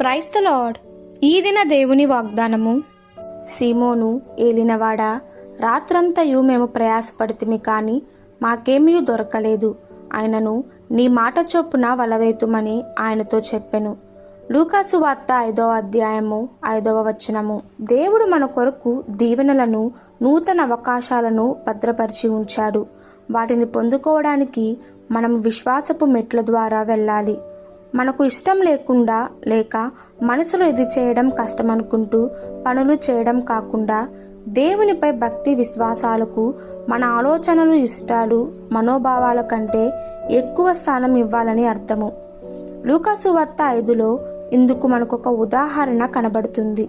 Praise the lord. ఈ దిన దేవుని వాగ్దానము. సీమోను ఏలినవాడా, రాత్రంతయు మేము ప్రయాసపడితిమి కానీ మాకేమీ దొరకలేదు. ఆయనను నీ మాట చొప్పున వలవేతుమని ఆయనతో చెప్పెను. లూకాసు వార్త 5వ అధ్యాయము 5వ వచనము. దేవుడు మన కొరకు దీవెనలను, నూతన అవకాశాలను భద్రపరిచి ఉంచాడు. వాటిని పొందుకోవడానికి మనం విశ్వాసపు మెట్ల ద్వారా వెళ్ళాలి. మనకు ఇష్టం లేకుండా, లేక మనసులో ఇది చేయడం కష్టం అనుకుంటూ పనులు చేయడం కాకుండా దేవునిపై భక్తి విశ్వాసాలకు మన ఆలోచనలు, ఇష్టాలు, మనోభావాల కంటే ఎక్కువ స్థానం ఇవ్వాలని అర్థము. లూకాసు వార్త 5లో ఇందుకు మనకొక ఉదాహరణ కనబడుతుంది.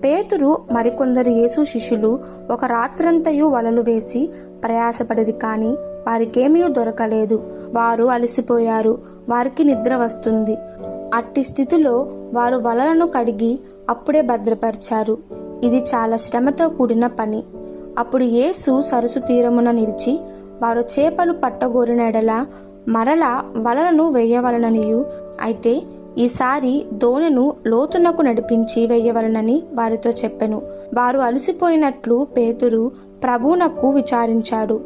పేతురు మరికొందరు యేసు శిష్యులు ఒక రాత్రంతయు వలలు వేసి ప్రయాసపడిరి కానీ వారికేమీ దొరకలేదు. వారు అలసిపోయారు, వారికి నిద్ర వస్తుంది. అట్టి స్థితిలో వారు వలలను కడిగి అప్పుడే భద్రపరిచారు. ఇది చాలా శ్రమతో కూడిన పని. అప్పుడు యేసు సరస్సు తీరమున నిలిచి వారు చేపలు పట్టగోరిన ఎడల మరలా వలలను వేయవలననియు, అయితే ఈసారి దోణిను లోతునకు నడిపించి వేయవలనని వారితో చెప్పెను. వారు అలసిపోయినట్లు పేతురు ప్రభువునకు విచారించాడు.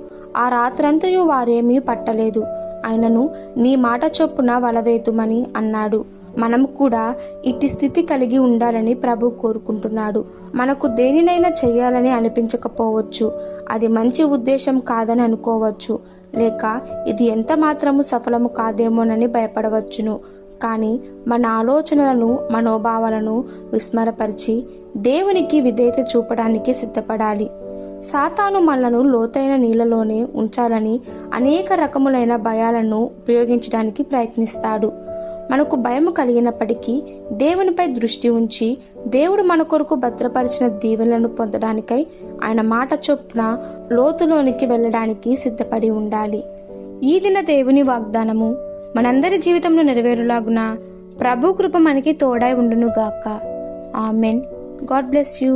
ఆ రాత్రంతయు వారేమీ పట్టలేదు. ఆయనను నీ మాట చొప్పున వలవేతుమని అన్నాడు. మనము కూడా ఇట్టి స్థితి కలిగి ఉండాలని ప్రభు కోరుకుంటున్నాడు. మనకు దేనినైనా చెయ్యాలని అనిపించకపోవచ్చు, అది మంచి ఉద్దేశం కాదని అనుకోవచ్చు, లేక ఇది ఎంత మాత్రము సఫలము కాదేమోనని భయపడవచ్చును. కానీ మన ఆలోచనలను, మనోభావాలను విస్మరపరిచి దేవునికి విధేయత చూపడానికి సిద్ధపడాలి. సాతాను మనలను లోతైన నీళ్ళలోనే ఉంచాలని అనేక రకములైన భయాలను ఉపయోగించడానికి ప్రయత్నిస్తాడు. మనకు భయం కలిగినప్పటికీ దేవునిపై దృష్టి ఉంచి దేవుడు మన కొరకు భద్రపరిచిన దీవెనలను పొందడానికై ఆయన మాట చొప్పున లోతులోనికి వెళ్ళడానికి సిద్ధపడి ఉండాలి. ఈ దిన దేవుని వాగ్దానము మనందరి జీవితంలో నెరవేరులాగున ప్రభు కృప మనకి తోడై ఉండును గాక. ఆమెన్. God bless you.